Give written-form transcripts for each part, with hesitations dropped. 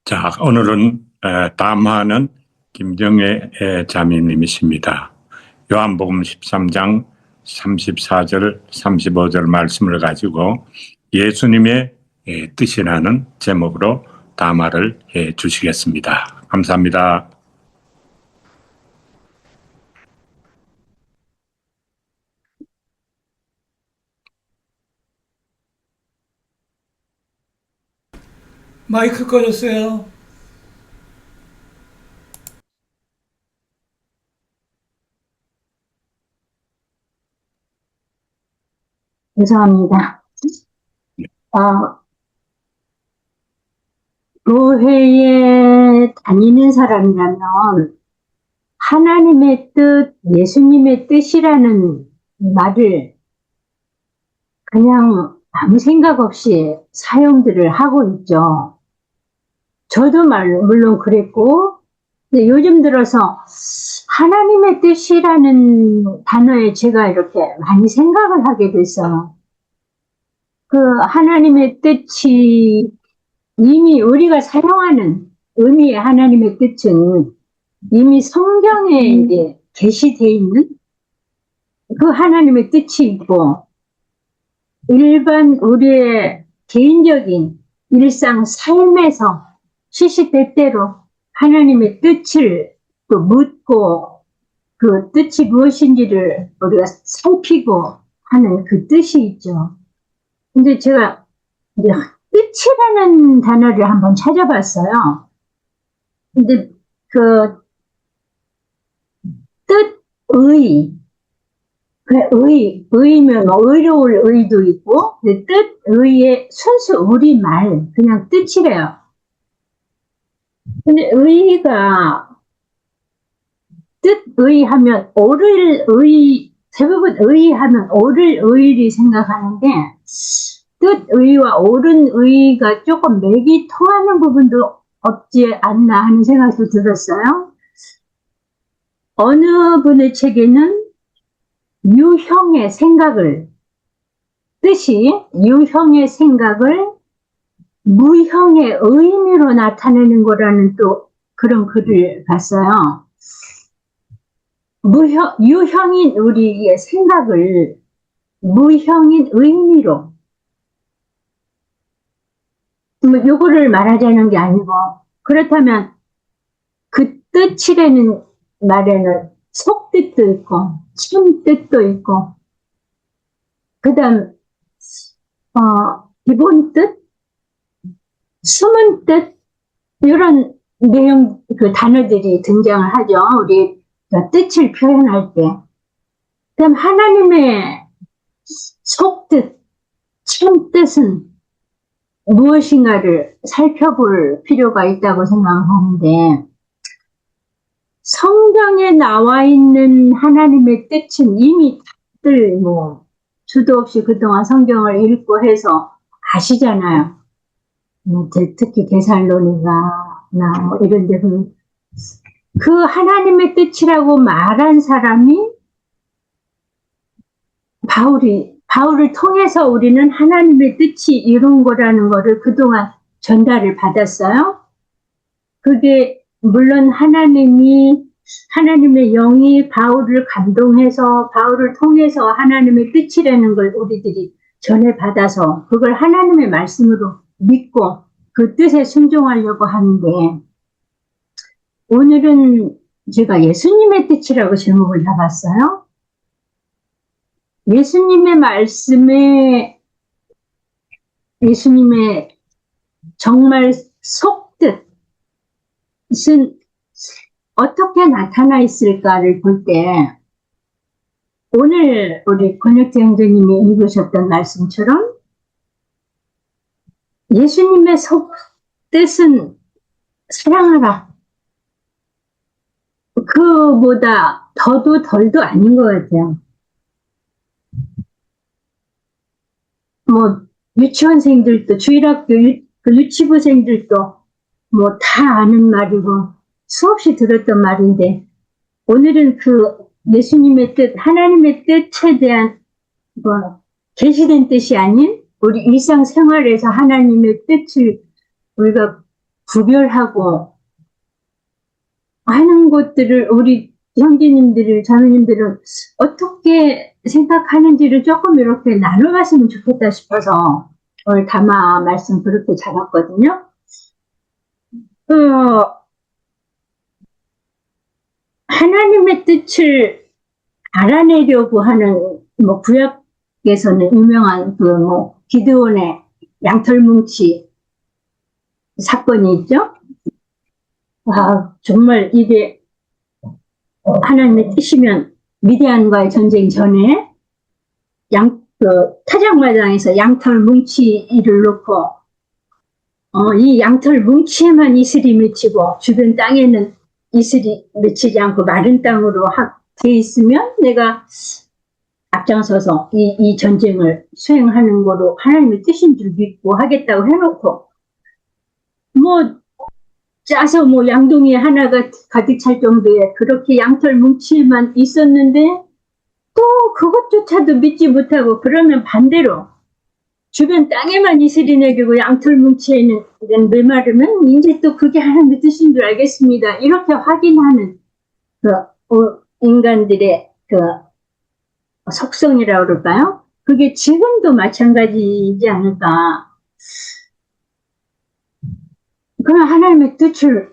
자, 오늘은 담화는 김정혜 자매님이십니다. 요한복음 13장 34절, 35절 말씀을 가지고 예수님의 뜻이라는 제목으로 담화를 해 주시겠습니다. 감사합니다. 마이크 꺼졌어요. 죄송합니다. 교회에 다니는 사람이라면 하나님의 뜻, 예수님의 뜻이라는 말을 그냥 아무 생각 없이 사용들을 하고 있죠. 저도 물론 그랬고, 근데 요즘 들어서 하나님의 뜻이라는 단어에 제가 이렇게 많이 생각을 하게 됐어요. 그 하나님의 뜻이 이미 우리가 사용하는 의미의 하나님의 뜻은 이미 성경에 이제 게시되어 있는 그 하나님의 뜻이 있고, 일반 우리의 개인적인 일상 삶에서 시시때때로 하나님의 뜻을 또 묻고 그 뜻이 무엇인지를 우리가 살피고 하는 그 뜻이 있죠. 근데 제가 이제 뜻이라는 단어를 한번 찾아봤어요. 근데 그 뜻의, 의면 의로울 의도 있고, 뜻의의 순수 우리말, 그냥 뜻이래요. 근데 의가, 뜻의 하면 옳을 의, 대부분 의 하면 옳을 의를 생각하는데, 뜻의와 옳은 의가 조금 맥이 통하는 부분도 없지 않나 하는 생각도 들었어요. 어느 분의 책에는 유형의 생각을, 뜻이 유형의 생각을 무형의 의미로 나타내는 거라는 또 그런 글을 봤어요. 유형인 우리의 생각을 무형인 의미로, 요거를 말하자는 게 아니고, 그렇다면 그 뜻이라는 말에는 속뜻도 있고 참뜻도 있고, 그 다음 기본 뜻, 숨은 뜻, 이런 내용, 그 단어들이 등장을 하죠. 우리 뜻을 표현할 때. 그다음 하나님의 속뜻, 참뜻은 무엇인가를 살펴볼 필요가 있다고 생각하는데, 성경에 나와 있는 하나님의 뜻은 이미 다들 수도 없이 그동안 성경을 읽고 해서 아시잖아요. 특히 데살로니가 이런 데 그 하나님의 뜻이라고 말한 사람이 바울을 통해서 우리는 하나님의 뜻이 이룬 거라는 거를 그동안 전달을 받았어요. 그게 물론 하나님의 영이 바울을 감동해서 바울을 통해서 하나님의 뜻이라는 걸 우리들이 전해받아서 그걸 하나님의 말씀으로 믿고 그 뜻에 순종하려고 하는데, 오늘은 제가 예수님의 뜻이라고 제목을 잡았어요. 예수님의 말씀에 예수님의 정말 속뜻은 어떻게 나타나 있을까를 볼 때, 오늘 우리 권혁재 형제님이 읽으셨던 말씀처럼 예수님의 속뜻은 사랑하라, 그보다 더도 덜도 아닌 것 같아요. 유치원생들도, 주일학교 유치부생들도 다 아는 말이고 수없이 들었던 말인데, 오늘은 그 예수님의 뜻, 하나님의 뜻에 대한 계시된 뜻이 아닌 우리 일상생활에서 하나님의 뜻을 우리가 구별하고 하는 것들을 우리 형제님들을, 자매님들은 어떻게 생각하는지를 조금 이렇게 나눠봤으면 좋겠다 싶어서 오늘 담아 말씀 그렇게 잡았거든요. 하나님의 뜻을 알아내려고 하는, 구약에서는 유명한 기드온의 양털뭉치 사건이 있죠. 정말 이게 하나님의 뜻이면 미디안과의 전쟁 전에 타작마당에서 양털 뭉치를 놓고 이 양털 뭉치에만 이슬이 맺히고 주변 땅에는 이슬이 맺히지 않고 마른 땅으로 돼 있으면 내가 앞장서서 이 전쟁을 수행하는 거로 하나님의 뜻인 줄 믿고 하겠다고 해놓고 짜서 양동이 하나가 가득 찰 정도에 그렇게 양털 뭉치에만 있었는데 또 그것조차도 믿지 못하고 그러면 반대로 주변 땅에만 이슬이 내리고 양털 뭉치에는 메마르면 이제 또 그게 하나님의 뜻인 줄 알겠습니다. 이렇게 확인하는 인간들의 속성이라고 그럴까요? 그게 지금도 마찬가지이지 않을까. 그럼 하나님의 뜻을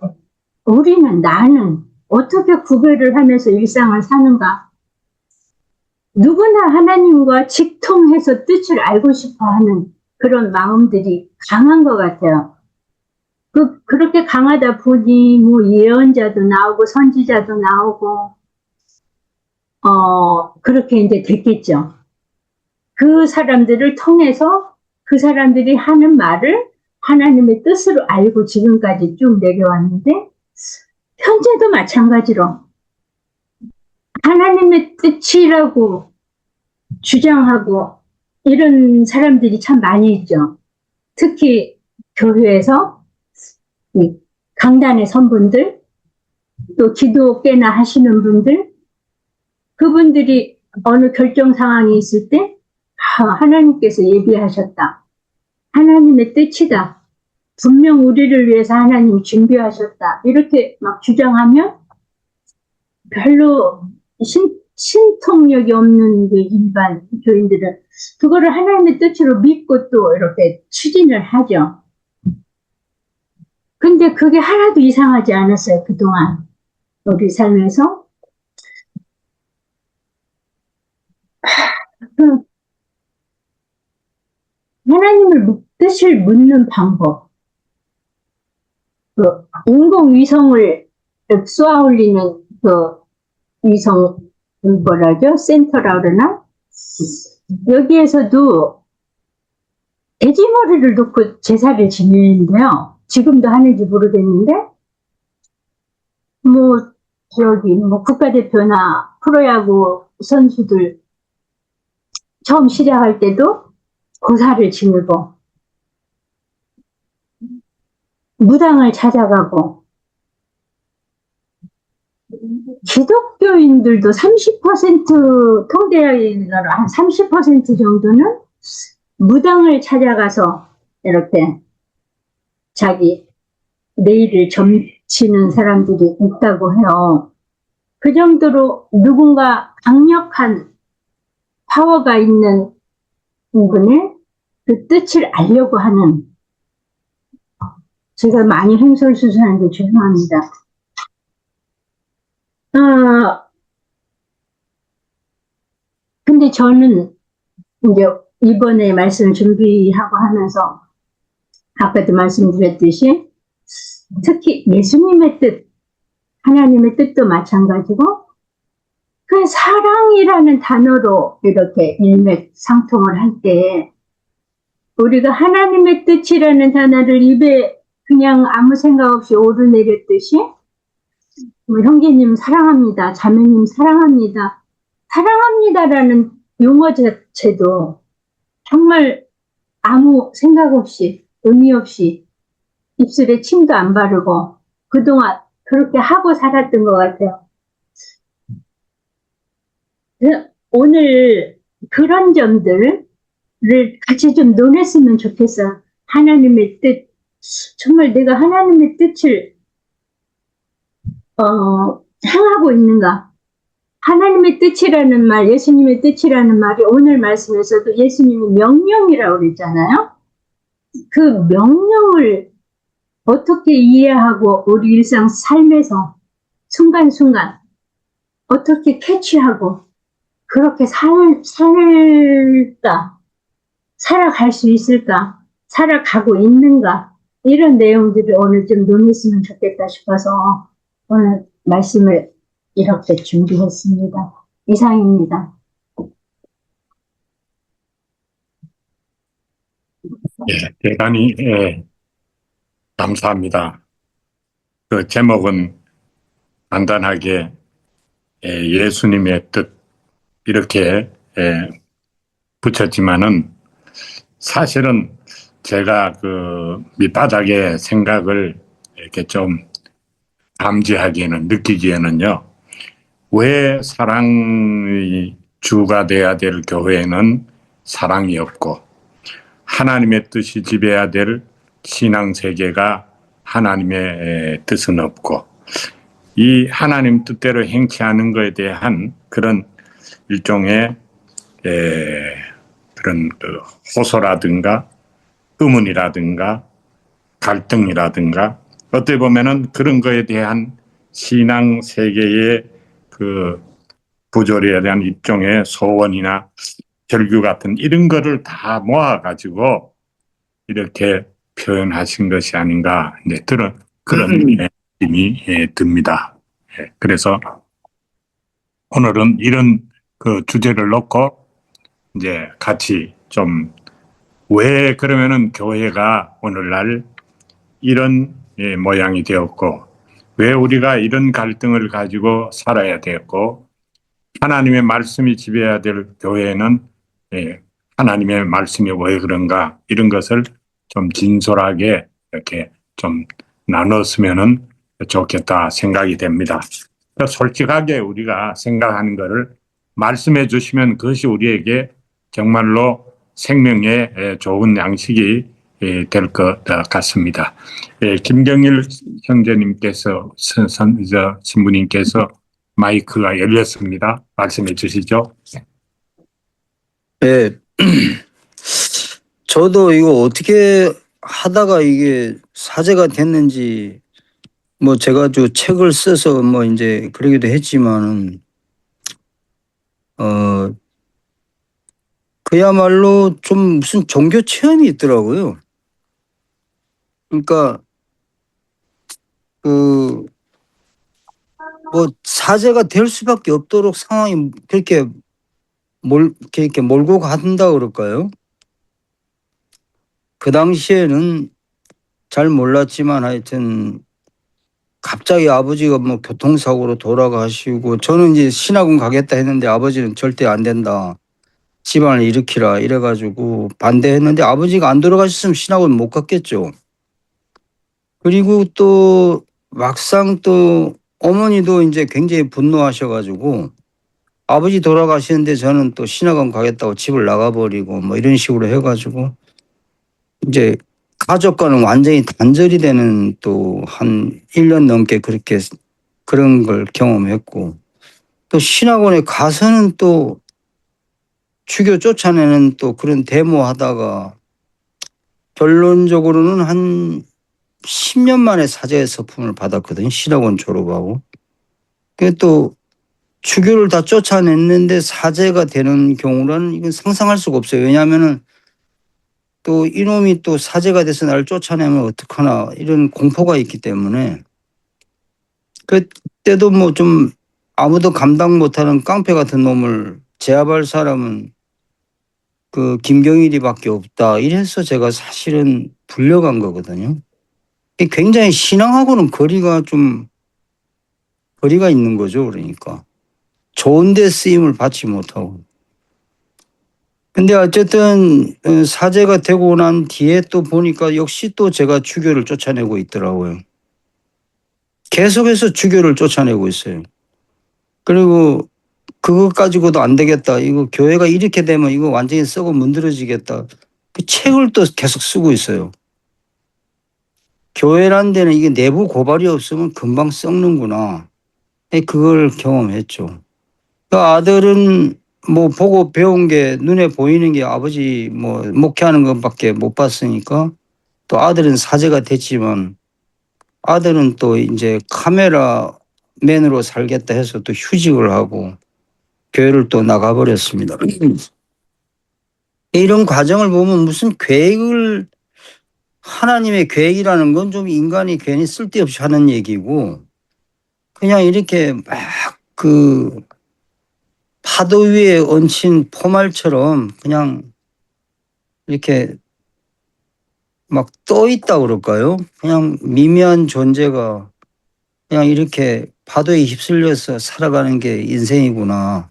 나는 어떻게 구별을 하면서 일상을 사는가? 누구나 하나님과 직통해서 뜻을 알고 싶어 하는 그런 마음들이 강한 것 같아요. 그렇게 강하다 보니 예언자도 나오고 선지자도 나오고 그렇게 이제 됐겠죠. 그 사람들을 통해서 그 사람들이 하는 말을 하나님의 뜻으로 알고 지금까지 쭉 내려왔는데 현재도 마찬가지로 하나님의 뜻이라고 주장하고 이런 사람들이 참 많이 있죠. 특히 교회에서 강단에 선 분들, 또 기도께나 하시는 분들, 그분들이 어느 결정 상황이 있을 때 하나님께서 예비하셨다. 하나님의 뜻이다. 분명 우리를 위해서 하나님이 준비하셨다. 이렇게 막 주장하면 별로 신통력이 없는 일반 교인들은 그거를 하나님의 뜻으로 믿고 또 이렇게 추진을 하죠. 근데 그게 하나도 이상하지 않았어요. 그동안 우리 삶에서. 하나님을 뜻을 묻는 방법. 인공위성을 쏘아 올리는 위성, 센터라 그러나? 여기에서도 돼지머리를 놓고 제사를 지내는데요. 지금도 하는지 모르겠는데, 국가대표나 프로야구 선수들 처음 시작할 때도 고사를 지내고, 무당을 찾아가고, 기독교인들도 30% 통계로 한 30% 정도는 무당을 찾아가서 이렇게 자기 내일을 점치는 사람들이 있다고 해요. 그 정도로 누군가 강력한 파워가 있는 분의 그 뜻을 알려고 하는, 제가 많이 횡설수설하는데 죄송합니다. 근데 저는 이제 이번에 말씀을 준비하고 하면서 아까도 말씀드렸듯이 특히 예수님의 뜻, 하나님의 뜻도 마찬가지고 그 사랑이라는 단어로 이렇게 일맥상통을 할 때 우리가 하나님의 뜻이라는 단어를 입에 그냥 아무 생각 없이 오르내렸듯이 형제님 사랑합니다, 자매님 사랑합니다, 사랑합니다라는 용어 자체도 정말 아무 생각 없이 의미 없이 입술에 침도 안 바르고 그동안 그렇게 하고 살았던 것 같아요. 오늘 그런 점들을 같이 좀 논했으면 좋겠어요. 하나님의 뜻, 정말 내가 하나님의 뜻을 행하고 있는가? 하나님의 뜻이라는 말, 예수님의 뜻이라는 말이 오늘 말씀에서도 예수님이 명령이라고 그랬잖아요. 그 명령을 어떻게 이해하고 우리 일상 삶에서 순간순간 어떻게 캐치하고 그렇게 살아갈 수 있을까? 살아가고 있는가? 이런 내용들을 오늘 좀 논했으면 좋겠다 싶어서 오늘 말씀을 이렇게 준비했습니다. 이상입니다. 대단히 감사합니다. 그 제목은 간단하게 예수님의 뜻 이렇게 붙였지만은 사실은 제가 그 밑바닥의 생각을 이렇게 좀 감지하기에는 느끼기에는요. 왜 사랑의 주가 돼야 될 교회에는 사랑이 없고 하나님의 뜻이 지배해야 될 신앙세계가 하나님의 뜻은 없고 이 하나님 뜻대로 행치 않은 것에 대한 그런 일종의 그런 그 호소라든가 의문이라든가 갈등이라든가 어떻게 보면은 그런 거에 대한 신앙 세계의 그 부조리에 대한 일종의 소원이나 절규 같은 이런 거를 다 모아가지고 이렇게 표현하신 것이 아닌가 이제 그런 느낌이 듭니다. 그래서 오늘은 이런 그 주제를 놓고 이제 같이 좀 왜 그러면은 교회가 오늘날 이런 모양이 되었고 왜 우리가 이런 갈등을 가지고 살아야 되었고 하나님의 말씀이 지배해야 될 교회는 하나님의 말씀이 왜 그런가 이런 것을 좀 진솔하게 이렇게 좀 나눴으면은 좋겠다 생각이 됩니다. 솔직하게 우리가 생각하는 것을 말씀해 주시면 그것이 우리에게 정말로 생명의 좋은 양식이 될 것 같습니다. 김경일 형제님께서 신부님께서 마이크가 열렸습니다. 말씀해 주시죠. 네. 저도 이거 어떻게 하다가 이게 사제가 됐는지 뭐 제가 저 책을 써서 뭐 이제 그러기도 했지만은 그야말로 좀 무슨 종교 체험이 있더라고요. 그러니까 그 뭐 사제가 될 수밖에 없도록 상황이 그렇게 이렇게 몰고 간다 그럴까요? 그 당시에는 잘 몰랐지만 하여튼 갑자기 아버지가 뭐 교통사고로 돌아가시고 저는 이제 신학원 가겠다 했는데 아버지는 절대 안 된다. 집안을 일으키라 이래가지고 반대했는데 아버지가 안 돌아가셨으면 신학원 못 갔겠죠. 그리고 또 막상 또 어머니도 이제 굉장히 분노하셔가지고 아버지 돌아가시는데 저는 또 신학원 가겠다고 집을 나가버리고 뭐 이런 식으로 해가지고 이제 가족과는 완전히 단절이 되는 또 한 1년 넘게 그렇게 그런 걸 경험했고 또 신학원에 가서는 또 주교 쫓아내는 또 그런 데모하다가 결론적으로는 한 10년 만에 사제의 서품을 받았거든요. 신학원 졸업하고. 그게 또 주교를 다 쫓아냈는데 사제가 되는 경우는 이건 상상할 수가 없어요. 왜냐하면은 또 이놈이 또 사제가 돼서 나를 쫓아내면 어떡하나 이런 공포가 있기 때문에 그때도 뭐 좀 아무도 감당 못하는 깡패 같은 놈을 제압할 사람은 그 김경일이밖에 없다. 이래서 제가 사실은 불려간 거거든요. 굉장히 신앙하고는 거리가 있는 거죠. 그러니까 좋은 데 쓰임을 받지 못하고. 근데 어쨌든 사제가 되고 난 뒤에 또 보니까 역시 또 제가 주교를 쫓아내고 있더라고요. 계속해서 주교를 쫓아내고 있어요. 그리고 그것 가지고도 안 되겠다. 이거 교회가 이렇게 되면 이거 완전히 썩어 문드러지겠다. 그 책을 또 계속 쓰고 있어요. 교회란 데는 이게 내부 고발이 없으면 금방 썩는구나. 그걸 경험했죠. 그 아들은 뭐 보고 배운 게 눈에 보이는 게 아버지 뭐 목회하는 것밖에 못 봤으니까 또 아들은 사제가 됐지만 아들은 또 이제 카메라맨으로 살겠다 해서 또 휴직을 하고 교회를 또 나가버렸습니다. 이런 과정을 보면 무슨 계획을 하나님의 계획이라는 건 좀 인간이 괜히 쓸데없이 하는 얘기고 그냥 이렇게 막 그 파도 위에 얹힌 포말처럼 그냥 이렇게 막 떠 있다 그럴까요? 그냥 미미한 존재가 그냥 이렇게 파도에 휩쓸려서 살아가는 게 인생이구나.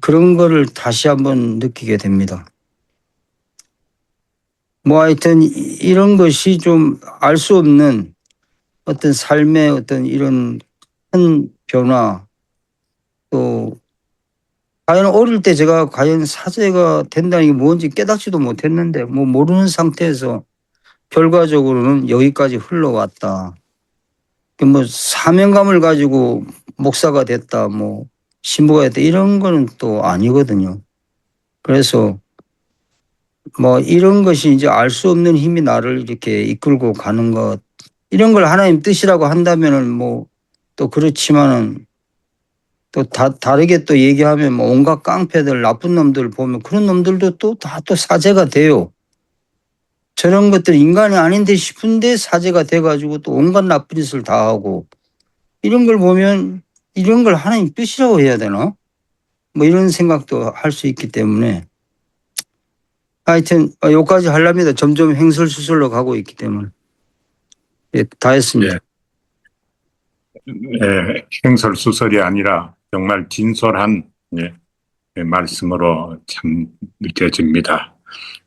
그런 거를 다시 한번 느끼게 됩니다. 뭐 하여튼 이런 것이 좀 알 수 없는 어떤 삶의 어떤 이런 큰 변화 또 과연 어릴 때 제가 과연 사제가 된다는 게 뭔지 깨닫지도 못했는데 뭐 모르는 상태에서 결과적으로는 여기까지 흘러왔다. 뭐 사명감을 가지고 목사가 됐다 뭐 신부가 됐다 이런 거는 또 아니거든요. 그래서 뭐 이런 것이 이제 알 수 없는 힘이 나를 이렇게 이끌고 가는 것 이런 걸 하나님 뜻이라고 한다면은 뭐 또 그렇지만은 또 다르게 또 얘기하면 뭐 온갖 깡패들 나쁜 놈들 보면 그런 놈들도 또 다 또 사제가 돼요. 저런 것들 인간이 아닌데 싶은데 사제가 돼가지고 또 온갖 나쁜 짓을 다 하고 이런 걸 보면 이런 걸 하나님 뜻이라고 해야 되나? 뭐 이런 생각도 할 수 있기 때문에 하여튼 여기까지 하려면 점점 횡설수설로 가고 있기 때문에 예, 다 했습니다. 행설수설이 아니라 정말 진솔한 말씀으로 참 느껴집니다.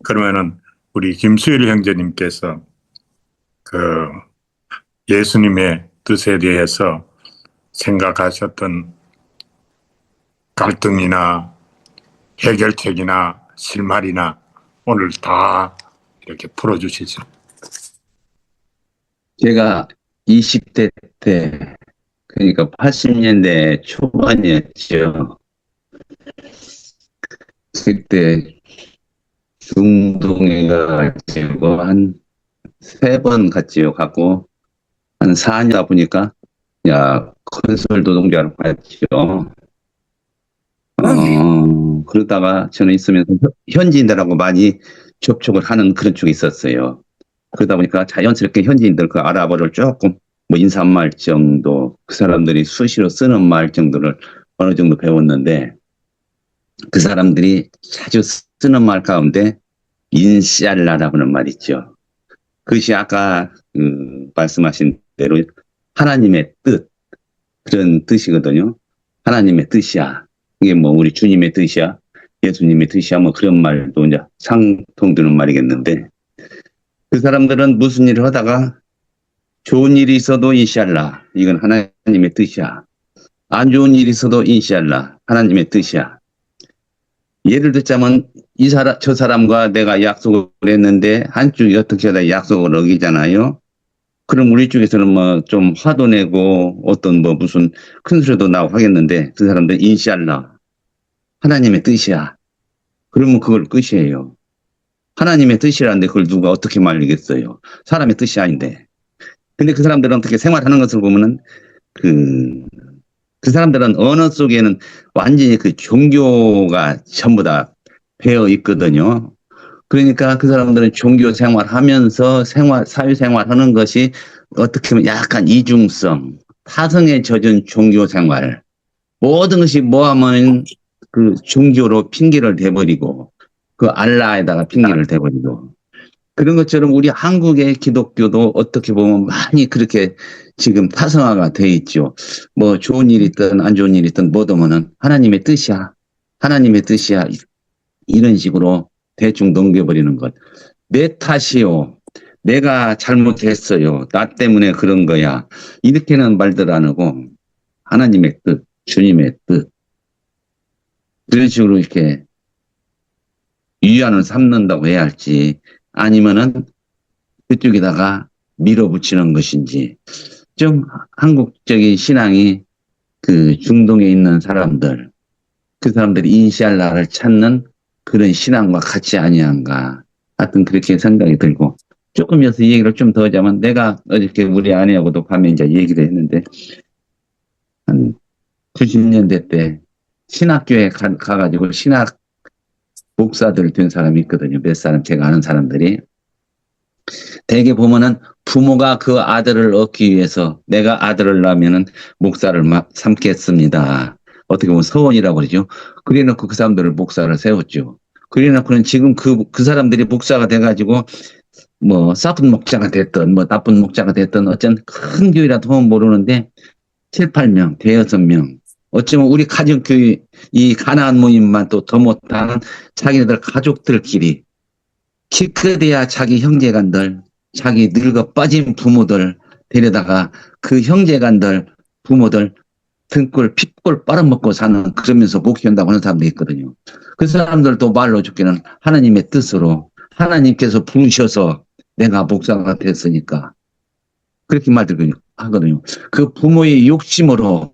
그러면은 우리 김수일 형제님께서 그 예수님의 뜻에 대해서 생각하셨던 갈등이나 해결책이나 실마리나 오늘 다 이렇게 풀어주시죠. 제가 20대 때, 그러니까 80년대 초반이었죠. 그때 중동에 가지고 한 3번 갔지요. 갔고 한 4년 보니까 야 건설 노동자로 갔죠. 그러다가 저는 있으면서 현지인들하고 많이 접촉을 하는 그런 쪽이 있었어요. 그러다 보니까 자연스럽게 현지인들 그 아랍어를 조금 뭐 인사말 정도 그 사람들이 수시로 쓰는 말 정도를 어느 정도 배웠는데 그 사람들이 자주 쓰는 말 가운데 인샬라라고 하는 말 있죠. 그것이 아까 말씀하신 대로 하나님의 뜻 그런 뜻이거든요. 하나님의 뜻이야. 이게 뭐 우리 주님의 뜻이야. 예수님의 뜻이야. 뭐 그런 말도 이제 상통되는 말이겠는데 그 사람들은 무슨 일을 하다가 좋은 일이 있어도 인샬라. 이건 하나님의 뜻이야. 안 좋은 일이 있어도 인샬라. 하나님의 뜻이야. 예를 들자면 저 사람과 내가 약속을 했는데 한쪽이 어떻게 하다 약속을 어기잖아요. 그럼 우리 쪽에서는 뭐 좀 화도 내고 어떤 뭐 무슨 큰 소리도 나고 하겠는데 그 사람들 인샬라. 하나님의 뜻이야. 그러면 그걸 끝이에요. 하나님의 뜻이라는데 그걸 누가 어떻게 말리겠어요. 사람의 뜻이 아닌데. 근데 그 사람들은 어떻게 생활하는 것을 보면은 그 사람들은 언어 속에는 완전히 그 종교가 전부 다 배어 있거든요. 그러니까 그 사람들은 종교 생활하면서 사회생활 하는 것이 어떻게 보면 약간 이중성, 타성에 젖은 종교 생활. 모든 것이 뭐하면 그 종교로 핑계를 대버리고 그 알라에다가 핑계를 대버리고 그런 것처럼 우리 한국의 기독교도 어떻게 보면 많이 그렇게 지금 타성화가 돼 있죠. 뭐 좋은 일이 있든 안 좋은 일이 있든 뭐든 하나님의 뜻이야. 하나님의 뜻이야. 이런 식으로 대충 넘겨버리는 것. 내 탓이요. 내가 잘못했어요. 나 때문에 그런 거야. 이렇게는 말들 안 하고 하나님의 뜻, 주님의 뜻. 그런 식으로 이렇게 위안을 삼는다고 해야 할지 아니면은 그쪽에다가 밀어붙이는 것인지, 좀 한국적인 신앙이 그 중동에 있는 사람들, 그 사람들이 인샬라를 찾는 그런 신앙과 같이 아니한가. 하여튼 그렇게 생각이 들고, 조금 이어서 이 얘기를 좀 더 하자면, 내가 어저께 우리 아내하고도 밤에 이제 얘기를 했는데, 한 90년대 때 신학교에 가가지고 신학 목사들 된 사람이 있거든요. 몇 사람, 제가 아는 사람들이. 대개 보면은 부모가 그 아들을 얻기 위해서 내가 아들을 낳으면은 목사를 삼겠습니다. 어떻게 보면 서원이라고 그러죠. 그래 놓고 그 사람들을 목사를 세웠죠. 그래 놓고는 지금 그 사람들이 목사가 돼가지고 뭐 싹은 목자가 됐든 뭐 나쁜 목자가 됐든 어쩐 큰 교회라도 모르는데 7, 8명, 대여섯 명. 어쩌면 우리 가정교회 이 가나안 모임만 또 더 못하는 자기네들 가족들끼리 기껏해야 자기 형제간들, 자기 늙어 빠진 부모들 데려다가 그 형제간들, 부모들 등골, 핏골 빨아먹고 사는 그러면서 목회한다고 하는 사람도 있거든요. 그 사람들도 말로 죽기는 하나님의 뜻으로 하나님께서 부르셔서 내가 목사가 됐으니까 그렇게 말들 하거든요. 그 부모의 욕심으로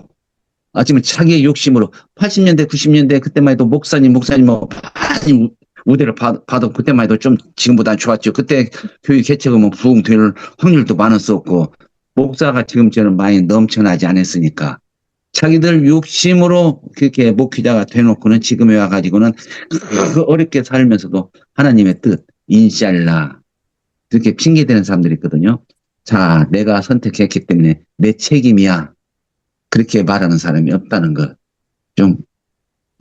아침에 자기의 욕심으로 80년대, 90년대 그때만 해도 목사님 뭐 많이 우대를 봐도 그때만 해도 좀 지금보다 좋았죠. 그때 교육 개척은 부흥 될 확률도 많았었고 목사가 지금처럼 많이 넘쳐나지 않았으니까 자기들 욕심으로 그렇게 목회자가 돼놓고는 지금에 와가지고는 그 어렵게 살면서도 하나님의 뜻, 인샬라 그렇게 핑계대는 사람들이 있거든요. 자, 내가 선택했기 때문에 내 책임이야. 그렇게 말하는 사람이 없다는 것. 좀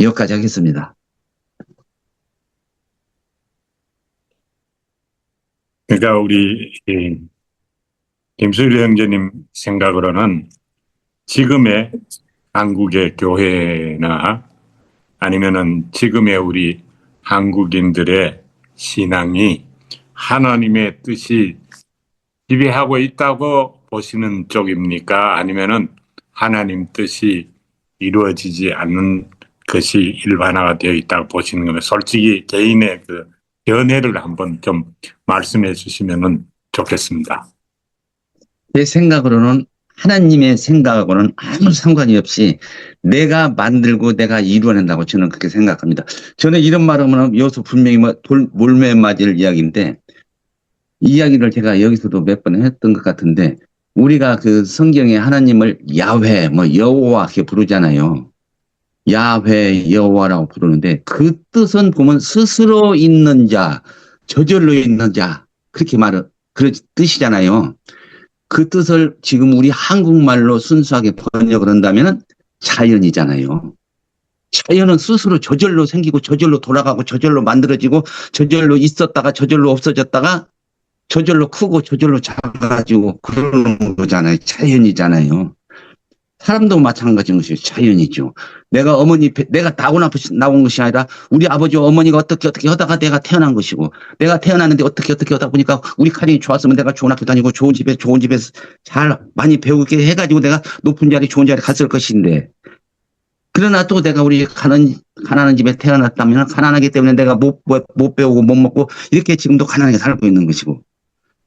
여기까지 하겠습니다. 그러니까 우리 김수일 형제님 생각으로는 지금의 한국의 교회나 아니면은 지금의 우리 한국인들의 신앙이 하나님의 뜻이 지배하고 있다고 보시는 쪽입니까? 아니면은 하나님 뜻이 이루어지지 않는 것이 일반화가 되어 있다고 보시는 거면 솔직히 개인의 그 견해를 한번 좀 말씀해 주시면 좋겠습니다. 제 생각으로는 하나님의 생각하고는 아무 상관이 없이 내가 만들고 내가 이루어낸다고 저는 그렇게 생각합니다. 저는 이런 말하면 여기서 분명히 몰매 맞을 이야기인데 이 이야기를 제가 여기서도 몇 번 했던 것 같은데 우리가 그 성경에 하나님을 야훼, 여호와 이렇게 부르잖아요. 야훼, 여호와라고 부르는데 그 뜻은 보면 스스로 있는 자, 저절로 있는 자 그렇게 그런 뜻이잖아요. 그 뜻을 지금 우리 한국말로 순수하게 번역을 한다면 자연이잖아요. 자연은 스스로 저절로 생기고 저절로 돌아가고 저절로 만들어지고 저절로 있었다가 저절로 없어졌다가 저절로 크고 저절로 작아지고 그러는 거잖아요. 자연이잖아요. 사람도 마찬가지인 것이 자연이죠. 내가 나온 것이 아니라 우리 아버지 어머니가 어떻게 하다가 내가 태어난 것이고 내가 태어났는데 어떻게 하다 보니까 우리 가정이 좋았으면 내가 좋은 학교 다니고 좋은 집에서 잘 많이 배우게 해가지고 내가 높은 자리 좋은 자리 갔을 것인데 그러나 또 내가 우리 가난한 집에 태어났다면 가난하기 때문에 내가 못 배우고 못 먹고 이렇게 지금도 가난하게 살고 있는 것이고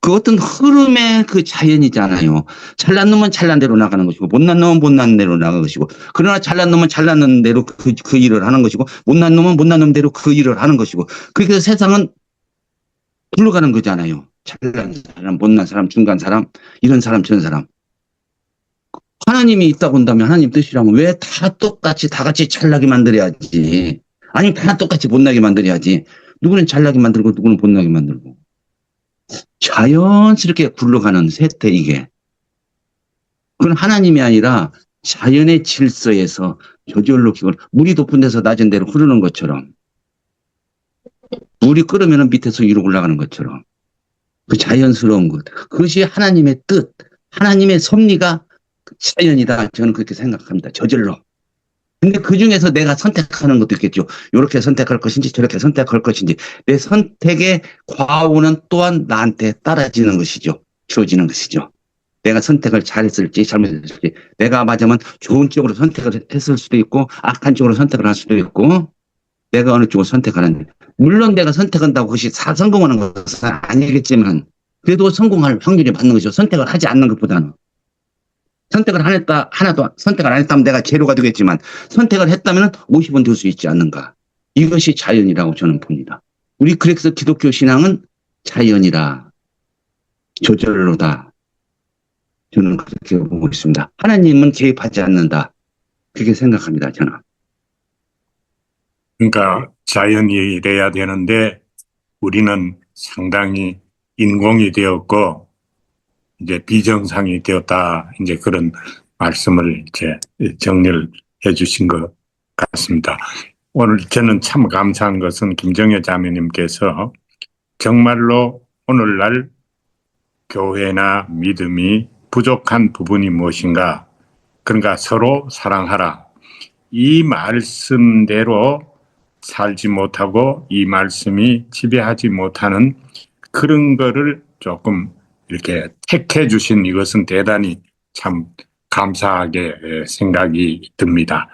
그 어떤 흐름의 그 자연이잖아요. 잘난 놈은 잘난 대로 나가는 것이고 못난 놈은 못난 대로 나가는 것이고 그러나 잘난 놈은 잘난 대로 그 일을 하는 것이고 못난 놈은 못난 놈대로 그 일을 하는 것이고 그렇게 세상은 굴러가는 거잖아요. 잘난 사람, 못난 사람, 중간 사람, 이런 사람, 저런 사람. 하나님이 있다고 한다면 하나님 뜻이라면 왜 다 똑같이 다 같이 잘나게 만들어야지. 아니 다 똑같이 못나게 만들어야지. 누구는 잘나게 만들고 누구는 못나게 만들고. 자연스럽게 굴러가는 세태 이게. 그건 하나님이 아니라 자연의 질서에서 저절로 물이 높은 데서 낮은 데로 흐르는 것처럼 물이 끓으면 밑에서 위로 올라가는 것처럼 그 자연스러운 것. 그것이 하나님의 뜻, 하나님의 섭리가 자연이다. 저는 그렇게 생각합니다. 저절로. 근데 그 중에서 내가 선택하는 것도 있겠죠. 이렇게 선택할 것인지 저렇게 선택할 것인지 내 선택의 과오는 또한 나한테 따라지는 것이죠. 주어지는 것이죠. 내가 선택을 잘했을지 잘못했을지 내가 맞으면 좋은 쪽으로 선택을 했을 수도 있고 악한 쪽으로 선택을 할 수도 있고 내가 어느 쪽으로 선택하는지 물론 내가 선택한다고 그것이 성공하는 것은 아니겠지만 그래도 성공할 확률이 많은 거죠. 선택을 하지 않는 것보다는. 선택을 선택을 안 했다면 내가 제로가 되겠지만, 선택을 했다면 50은 될 수 있지 않는가. 이것이 자연이라고 저는 봅니다. 우리 그래서 기독교 신앙은 자연이라, 조절로다. 저는 그렇게 보고 있습니다. 하나님은 개입하지 않는다. 그렇게 생각합니다, 저는. 그러니까 자연이 돼야 되는데 우리는 상당히 인공이 되었고 이제 비정상이 되었다. 이제 그런 말씀을 이제 정리를 해주신 것 같습니다. 오늘 저는 참 감사한 것은 김정혜 자매님께서 정말로 오늘날 교회나 믿음이 부족한 부분이 무엇인가? 그러니까 서로 사랑하라. 이 말씀대로 살지 못하고 이 말씀이 지배하지 못하는 그런 거를 조금 이렇게 택해 주신 이것은 대단히 참 감사하게 생각이 듭니다.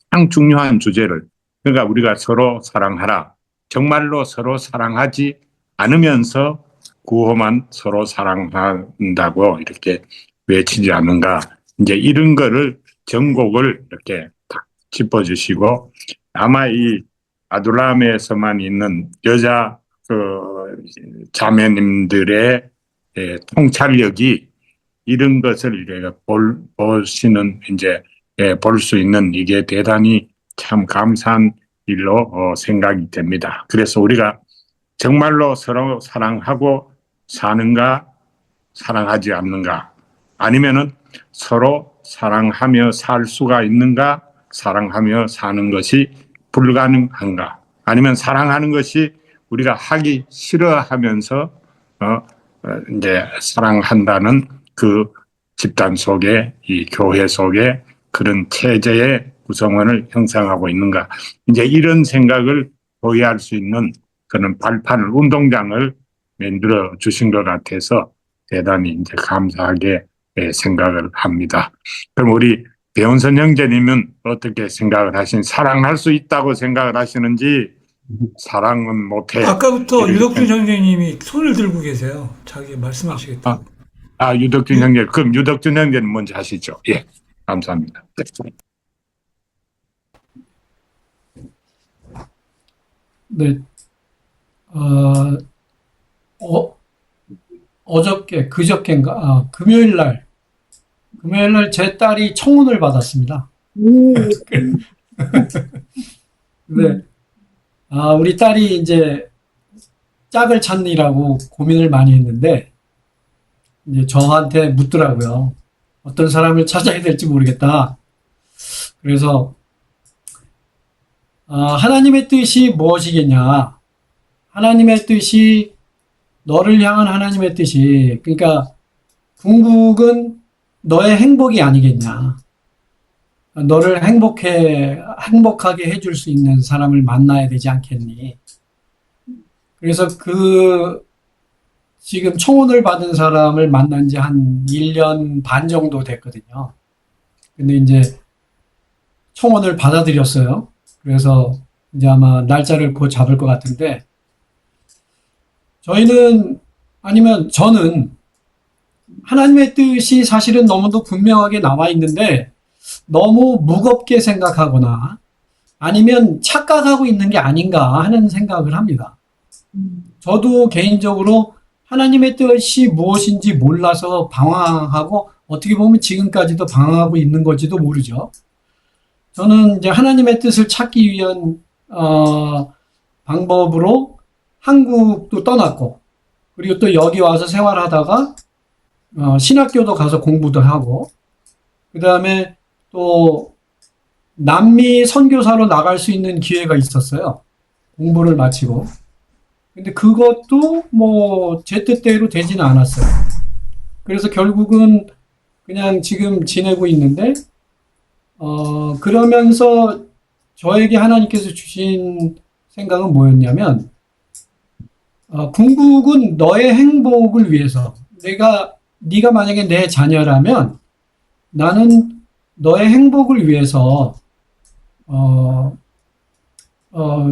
가장 중요한 주제를, 그러니까 우리가 서로 사랑하라. 정말로 서로 사랑하지 않으면서 구호만 서로 사랑한다고 이렇게 외치지 않는가. 이제 이런 거를 전곡을 이렇게 딱 짚어주시고, 아마 이 아둘람에서만 있는 여자 자매님들의 통찰력이 이런 것을 보시는 이제 볼 수 있는 이게 대단히 참 감사한 일로 생각이 됩니다. 그래서 우리가 정말로 서로 사랑하고 사는가, 사랑하지 않는가, 아니면은 서로 사랑하며 살 수가 있는가, 사랑하며 사는 것이 불가능한가, 아니면 사랑하는 것이 우리가 하기 싫어하면서 이제 사랑한다는 그 집단 속에, 이 교회 속에 그런 체제의 구성원을 형성하고 있는가. 이제 이런 생각을 보유할 수 있는 그런 발판을, 운동장을 만들어 주신 것 같아서 대단히 이제 감사하게 생각을 합니다. 그럼 우리 배원선 형제님은 어떻게 생각을 사랑할 수 있다고 생각을 하시는지, 사랑은 못해. 아까부터 유덕준 형제님이 손을 들고 계세요. 자기 말씀하시겠다고. 유덕준 형제. 그럼 유덕준 형제는 먼저 하시죠. 예. 감사합니다. 네. 그저께인가? 금요일 날 제 딸이 청혼을 받았습니다. 네. 우리 딸이 이제 짝을 찾느라고 고민을 많이 했는데, 이제 저한테 묻더라고요. 어떤 사람을 찾아야 될지 모르겠다. 그래서, 하나님의 뜻이 무엇이겠냐? 하나님의 뜻이, 너를 향한 하나님의 뜻이, 그러니까, 궁극은 너의 행복이 아니겠냐. 너를 행복하게 해줄 수 있는 사람을 만나야 되지 않겠니? 그래서 지금 청혼을 받은 사람을 만난 지 한 1년 반 정도 됐거든요. 근데 이제 청혼을 받아들였어요. 그래서 이제 아마 날짜를 곧 잡을 것 같은데, 저는 하나님의 뜻이 사실은 너무도 분명하게 나와 있는데, 너무 무겁게 생각하거나 아니면 착각하고 있는 게 아닌가 하는 생각을 합니다. 저도 개인적으로 하나님의 뜻이 무엇인지 몰라서 방황하고, 어떻게 보면 지금까지도 방황하고 있는 건지도 모르죠. 저는 이제 하나님의 뜻을 찾기 위한 방법으로 한국도 떠났고, 그리고 또 여기 와서 생활하다가 신학교도 가서 공부도 하고, 그 다음에 또 남미 선교사로 나갈 수 있는 기회가 있었어요. 공부를 마치고. 근데 그것도 뭐 제 뜻대로 되지는 않았어요. 그래서 결국은 그냥 지금 지내고 있는데, 그러면서 저에게 하나님께서 주신 생각은 뭐였냐면, 궁극은 너의 행복을 위해서, 네가 만약에 내 자녀라면 나는 너의 행복을 위해서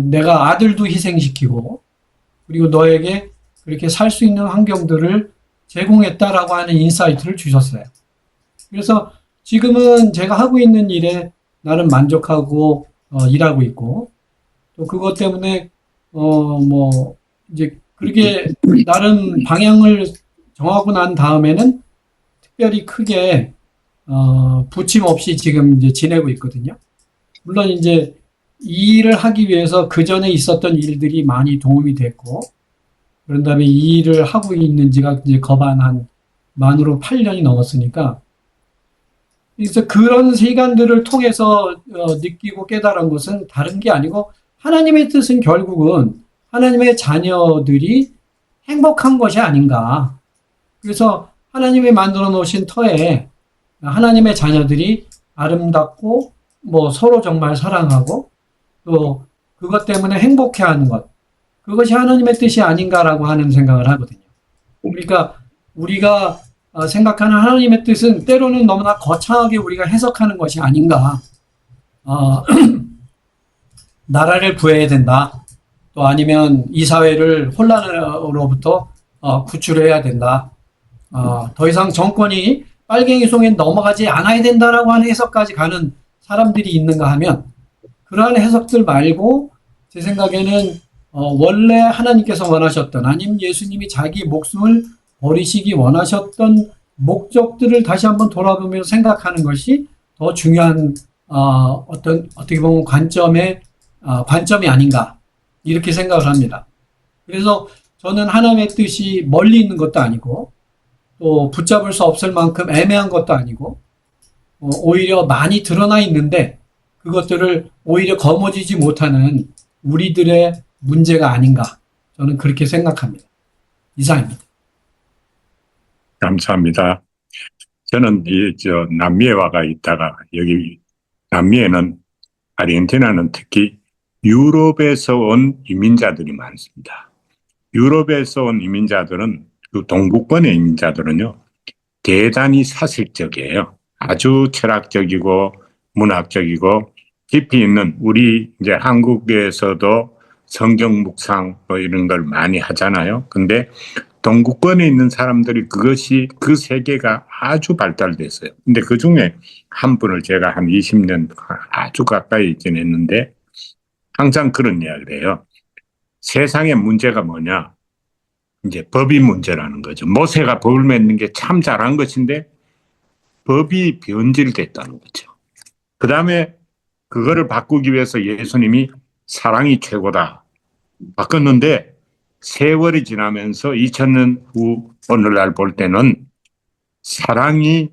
내가 아들도 희생시키고, 그리고 너에게 그렇게 살 수 있는 환경들을 제공했다라고 하는 인사이트를 주셨어요. 그래서 지금은 제가 하고 있는 일에 나름 만족하고 일하고 있고, 또 그것 때문에 뭐 이제 그렇게 나름 방향을 정하고 난 다음에는 특별히 크게 부침 없이 지금 이제 지내고 있거든요. 물론 이제 이 일을 하기 위해서 그 전에 있었던 일들이 많이 도움이 됐고, 그런 다음에 이 일을 하고 있는 지가 이제 거반 한 만으로 8년이 넘었으니까, 그래서 그런 시간들을 통해서 느끼고 깨달은 것은 다른 게 아니고, 하나님의 뜻은 결국은 하나님의 자녀들이 행복한 것이 아닌가. 그래서 하나님이 만들어 놓으신 터에 하나님의 자녀들이 아름답고 뭐 서로 정말 사랑하고 또 그것 때문에 행복해하는 것, 그것이 하나님의 뜻이 아닌가라고 하는 생각을 하거든요. 그러니까 우리가 생각하는 하나님의 뜻은 때로는 너무나 거창하게 우리가 해석하는 것이 아닌가. 나라를 구해야 된다. 또 아니면 이 사회를 혼란으로부터 구출해야 된다. 더 이상 정권이 빨갱이 손에 넘어가지 않아야 된다라고 하는 해석까지 가는 사람들이 있는가 하면, 그러한 해석들 말고 제 생각에는 원래 하나님께서 원하셨던, 아니면 예수님이 자기 목숨을 버리시기 원하셨던 목적들을 다시 한번 돌아보면서 생각하는 것이 더 중요한 어떻게 보면 관점이 아닌가, 이렇게 생각을 합니다. 그래서 저는 하나님의 뜻이 멀리 있는 것도 아니고 또 붙잡을 수 없을 만큼 애매한 것도 아니고 오히려 많이 드러나 있는데 그것들을 오히려 거머쥐지 못하는 우리들의 문제가 아닌가, 저는 그렇게 생각합니다. 이상입니다. 감사합니다. 저는 남미에 와가 있다가, 여기 남미에는, 아르헨티나는 특히 유럽에서 온 이민자들이 많습니다. 유럽에서 온 이민자들은, 그 동구권의 이민자들은요, 대단히 사색적이에요. 아주 철학적이고 문학적이고 깊이 있는, 우리 이제 한국에서도 성경 묵상 뭐 이런 걸 많이 하잖아요. 근데 동구권에 있는 사람들이 그 세계가 아주 발달됐어요. 근데 그 중에 한 분을 제가 한 20년 아주 가까이 지냈는데 항상 그런 이야기를 해요. 세상의 문제가 뭐냐? 이제 법이 문제라는 거죠. 모세가 법을 맺는 게 참 잘한 것인데 법이 변질됐다는 거죠. 그 다음에 그거를 바꾸기 위해서 예수님이 사랑이 최고다 바꿨는데, 세월이 지나면서 2000년 후 오늘날 볼 때는 사랑이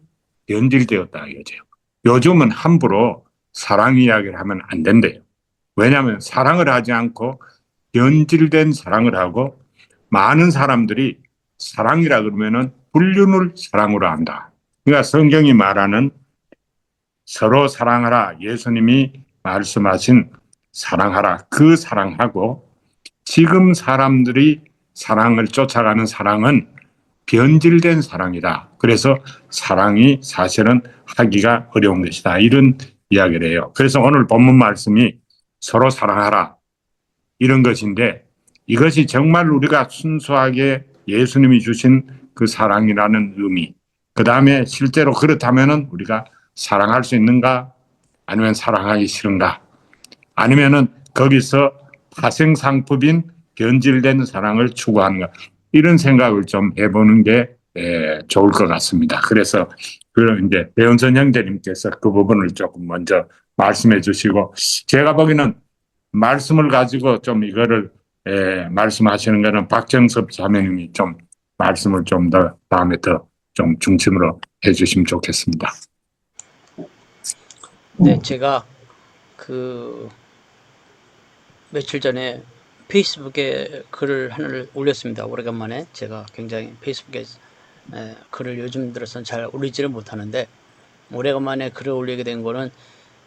변질되었다 이거죠. 요즘은 함부로 사랑 이야기를 하면 안 된대요. 왜냐하면 사랑을 하지 않고 변질된 사랑을 하고, 많은 사람들이 사랑이라 그러면은 불륜을 사랑으로 한다. 그러니까 성경이 말하는 서로 사랑하라, 예수님이 말씀하신 사랑하라, 그 사랑하고, 지금 사람들이 사랑을 쫓아가는 사랑은 변질된 사랑이다. 그래서 사랑이 사실은 하기가 어려운 것이다. 이런 이야기를 해요. 그래서 오늘 본문 말씀이 서로 사랑하라 이런 것인데, 이것이 정말 우리가 순수하게 예수님이 주신 그 사랑이라는 의미, 그 다음에 실제로 그렇다면은 우리가 사랑할 수 있는가, 아니면 사랑하기 싫은가, 아니면은 거기서 파생상품인 변질된 사랑을 추구하는가, 이런 생각을 좀 해보는 게 좋을 것 같습니다. 그래서 이제 배은선 형제님께서 그 부분을 조금 먼저 말씀해 주시고, 제가 보기에는 말씀을 가지고 좀 이거를 말씀하시는 거는 박정섭 자매님이 좀 말씀을 좀 더 다음에 더 좀 중심으로 해주시면 좋겠습니다. 네, 제가 며칠 전에 페이스북에 글을 하나를 올렸습니다. 오래간만에 제가 굉장히 페이스북에 글을 요즘 들어서는 잘 올리지를 못하는데, 오래간만에 글을 올리게 된 거는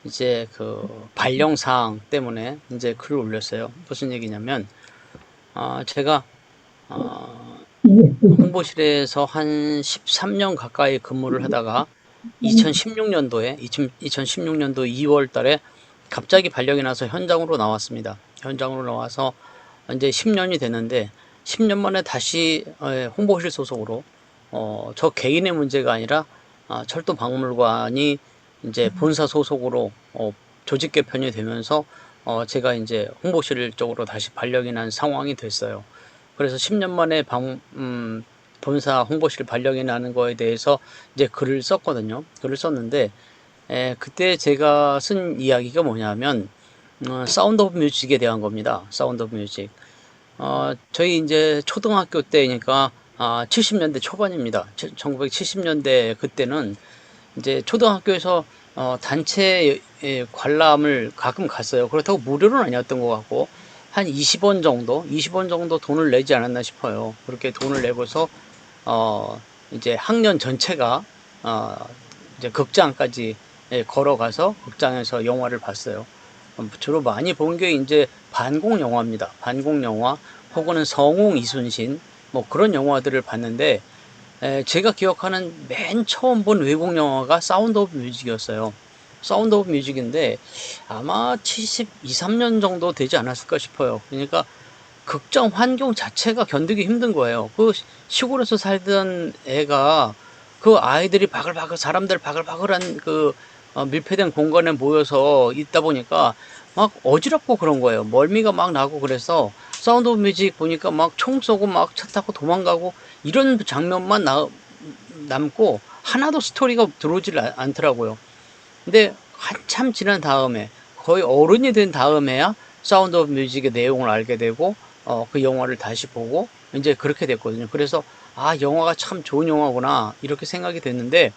이제 발령사항 때문에 이제 글을 올렸어요. 무슨 얘기냐면, 제가 홍보실에서 한 13년 가까이 근무를 하다가 2016년도 2월 달에 갑자기 발령이 나서 현장으로 나왔습니다. 현장으로 나와서 이제 10년이 됐는데, 10년 만에 다시 홍보실 소속으로 저 개인의 문제가 아니라 철도박물관이 이제 본사 소속으로 조직 개편이 되면서 제가 이제 홍보실 쪽으로 다시 발령이 난 상황이 됐어요. 그래서 10년 만에 본사 홍보실 발령이 나는 거에 대해서 이제 글을 썼거든요. 글을 썼는데 그때 제가 쓴 이야기가 뭐냐면 사운드 오브 뮤직에 대한 겁니다. 사운드 오브 뮤직. 저희 이제 초등학교 때니까 70년대 초반입니다. 1970년대 그때는 이제 초등학교에서 단체 관람을 가끔 갔어요. 그렇다고 무료는 아니었던 것 같고 한 20원 정도 돈을 내지 않았나 싶어요. 그렇게 돈을 내고서 이제 학년 전체가 이제 극장까지 걸어가서 극장에서 영화를 봤어요. 주로 많이 본 게 이제 반공 영화입니다. 반공 영화 혹은 성웅 이순신 뭐 그런 영화들을 봤는데 제가 기억하는 맨 처음 본 외국 영화가 사운드 오브 뮤직이었어요. 사운드 오브 뮤직인데 아마 72, 3년 정도 되지 않았을까 싶어요. 그러니까 극장 환경 자체가 견디기 힘든 거예요. 그 시골에서 살던 애가 그 아이들이 바글바글 사람들 바글바글한 그 밀폐된 공간에 모여서 있다 보니까 막 어지럽고 그런 거예요. 멀미가 막 나고 그래서 사운드 오브 뮤직 보니까 막 총 쏘고 막 차 타고 도망가고 이런 장면만 남고 하나도 스토리가 들어오질 않더라고요. 근데 한참 지난 다음에 거의 어른이 된 다음에야 사운드 오브 뮤직의 내용을 알게 되고 그 영화를 다시 보고 이제 그렇게 됐거든요. 그래서 영화가 참 좋은 영화구나 이렇게 생각이 됐는데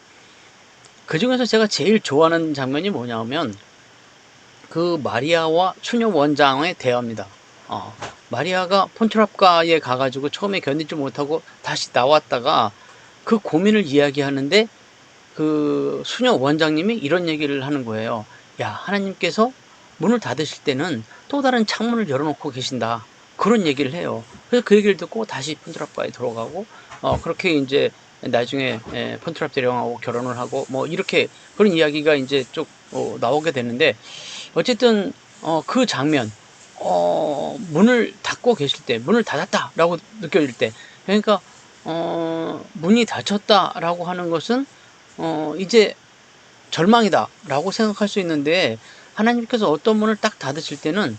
그 중에서 제가 제일 좋아하는 장면이 뭐냐면 그 마리아와 추녀 원장의 대화입니다. 마리아가 폰트랍가에 가가지고 처음에 견디지 못하고 다시 나왔다가 그 고민을 이야기하는데 그 수녀 원장님이 이런 얘기를 하는 거예요. 야, 하나님께서 문을 닫으실 때는 또 다른 창문을 열어놓고 계신다. 그런 얘기를 해요. 그래서 그 얘기를 듣고 다시 폰트랍가에 들어가고 그렇게 이제 나중에 폰트랍 대령하고 결혼을 하고 뭐 이렇게 그런 이야기가 이제 쭉 나오게 되는데 어쨌든 그 장면 문을 닫고 계실 때 문을 닫았다라고 느껴질 때 그러니까 문이 닫혔다라고 하는 것은 이제 절망이다라고 생각할 수 있는데 하나님께서 어떤 문을 딱 닫으실 때는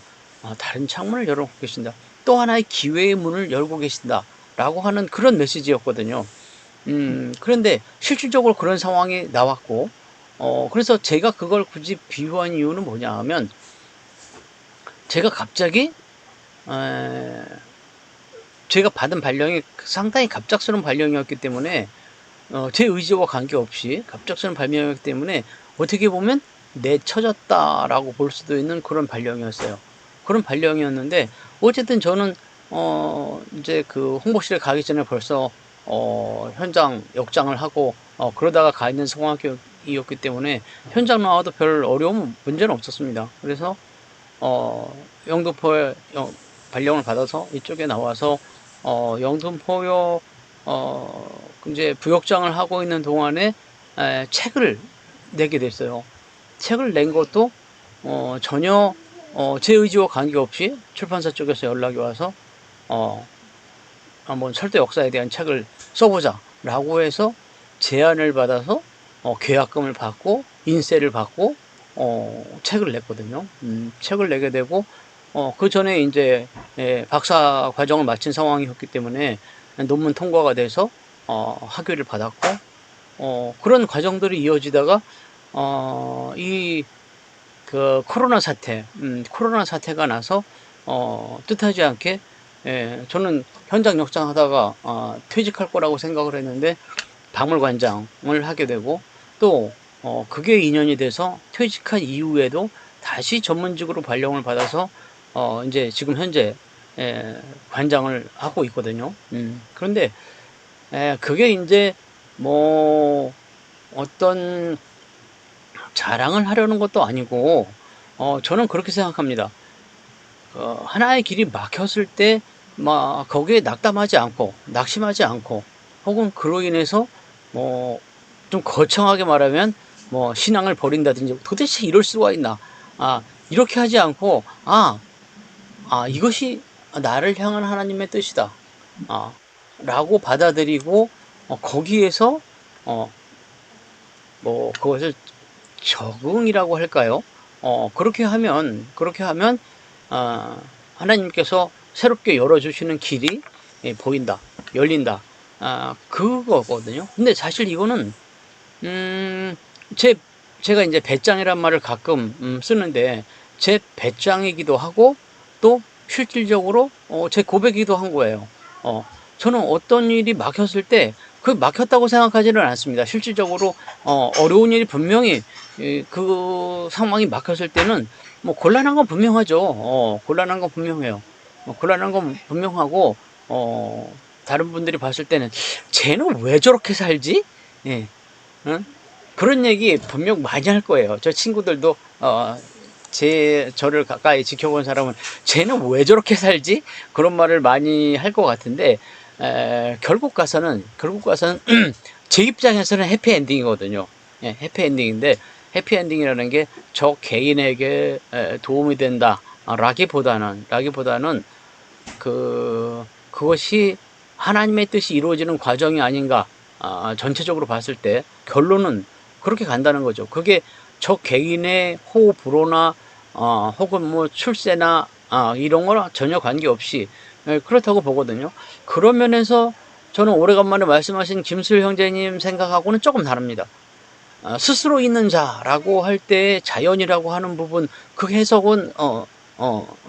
다른 창문을 열어놓고 계신다. 또 하나의 기회의 문을 열고 계신다라고 하는 그런 메시지였거든요. 그런데 실질적으로 그런 상황이 나왔고 그래서 제가 그걸 굳이 비유한 이유는 뭐냐 하면 제가 갑자기 제가 받은 발령이 상당히 갑작스러운 발령이었기 때문에 제 의지와 관계없이 갑작스러운 발령이었기 때문에 어떻게 보면 내쳐졌다라고 볼 수도 있는 그런 발령이었어요. 그런 발령이었는데 어쨌든 저는 이제 그 홍보실에 가기 전에 벌써 현장 역장을 하고 그러다가 가 있는 상황이었기 때문에 현장 나와도 별 어려움 문제는 없었습니다. 그래서 영등포에 발령을 받아서 이쪽에 나와서 영등포역 이제 부역장을 하고 있는 동안에 책을 내게 됐어요. 책을 낸 것도 전혀 제 의지와 관계없이 출판사 쪽에서 연락이 와서 한번 철도 역사에 대한 책을 써보자 라고 해서 제안을 받아서 계약금을 받고 인세를 받고 책을 냈거든요. 책을 내게 되고 그 전에 이제 박사 과정을 마친 상황이었기 때문에 논문 통과가 돼서 학위를 받았고 그런 과정들이 이어지다가 이 그 코로나 사태가 나서 뜻하지 않게 저는 현장 역장하다가 퇴직할 거라고 생각을 했는데 박물관장을 하게 되고 또 그게 인연이 돼서 퇴직한 이후에도 다시 전문직으로 발령을 받아서 이제 지금 현재 관장을 하고 있거든요. 그런데 그게 이제 뭐 어떤 자랑을 하려는 것도 아니고 저는 그렇게 생각합니다. 하나의 길이 막혔을 때 막 거기에 낙담하지 않고 낙심하지 않고 혹은 그로 인해서 뭐 좀 거창하게 말하면 뭐 신앙을 버린다든지 도대체 이럴 수가 있나 이렇게 하지 않고 이것이 나를 향한 하나님의 뜻이다 라고 받아들이고 거기에서 어, 뭐 그것을 적응이라고 할까요? 그렇게 하면 아, 하나님께서 새롭게 열어주시는 길이 보인다, 열린다. 그거거든요. 근데 사실 이거는 음, 제 제가 이제 배짱이란 말을 가끔 쓰는데 제 배짱이기도 하고 또 실질적으로 제 고백이기도 한 거예요. 어, 저는 어떤 일이 막혔을 때 그 막혔다고 생각하지는 않습니다. 실질적으로 어려운 일이 분명히 그 상황이 막혔을 때는 뭐 곤란한 건 분명하죠. 곤란한 건 분명해요. 곤란한 건 분명하고 다른 분들이 봤을 때는 쟤는 왜 저렇게 살지? 예. 응? 그런 얘기 분명 많이 할 거예요. 저 친구들도 저를 가까이 지켜본 사람은 쟤는 왜 저렇게 살지? 그런 말을 많이 할 것 같은데 결국 가서는 제 입장에서는 해피엔딩이거든요. 예, 해피엔딩인데 해피엔딩이라는 게 저 개인에게 도움이 된다. 라기보다는 그것이 하나님의 뜻이 이루어지는 과정이 아닌가. 전체적으로 봤을 때 결론은 그렇게 간다는 거죠. 그게 저 개인의 호불호나 혹은 뭐 출세나 이런 거나 전혀 관계없이 그렇다고 보거든요. 그런 면에서 저는 오래간만에 말씀하신 김수일 형제님 생각하고는 조금 다릅니다. 스스로 있는 자라고 할 때 자연이라고 하는 부분 그 해석은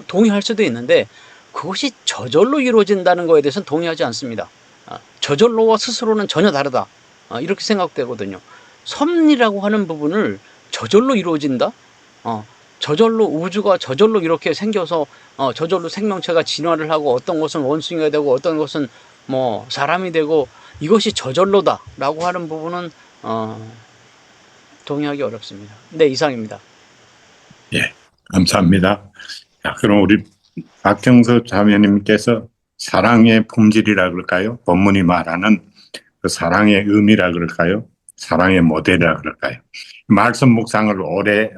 동의할 수도 있는데 그것이 저절로 이루어진다는 거에 대해서는 동의하지 않습니다. 저절로와 스스로는 전혀 다르다. 이렇게 생각되거든요. 섭리라고 하는 부분을 저절로 이루어진다? 저절로 우주가 저절로 이렇게 생겨서 저절로 생명체가 진화를 하고 어떤 것은 원숭이가 되고 어떤 것은 뭐 사람이 되고 이것이 저절로다라고 하는 부분은 동의하기 어렵습니다. 네, 이상입니다. 예, 감사합니다. 자, 그럼 우리 박정서 자매님께서 사랑의 품질이라 그럴까요? 본문이 말하는 그 사랑의 의미라 그럴까요? 사랑의 모델이라 그럴까요? 말씀 묵상을 오래 해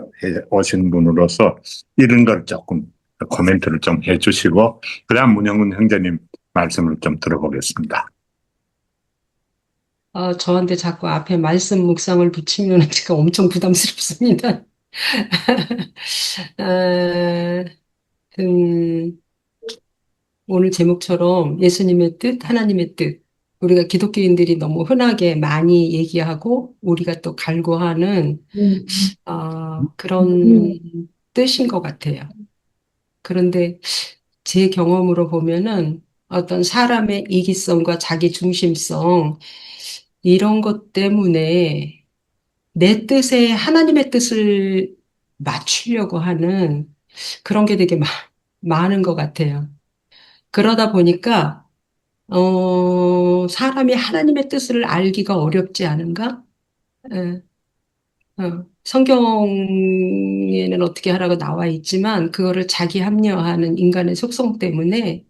오신 분으로서 이런 걸 조금 코멘트를 좀 해주시고 그다음 문영근 형제님 말씀을 좀 들어보겠습니다. 저한테 자꾸 앞에 말씀 묵상을 붙이면 제가 엄청 부담스럽습니다. 아, 음, 오늘 제목처럼 예수님의 뜻, 하나님의 뜻. 우리가 기독교인들이 너무 흔하게 많이 얘기하고 우리가 또 갈구하는 그런 뜻인 것 같아요. 그런데 제 경험으로 보면은 어떤 사람의 이기성과 자기 중심성 이런 것 때문에 내 뜻에 하나님의 뜻을 맞추려고 하는 그런 게 되게 많은 것 같아요. 그러다 보니까, 사람이 하나님의 뜻을 알기가 어렵지 않은가? 예, 성경에는 어떻게 하라고 나와 있지만, 그거를 자기 합리화하는 인간의 속성 때문에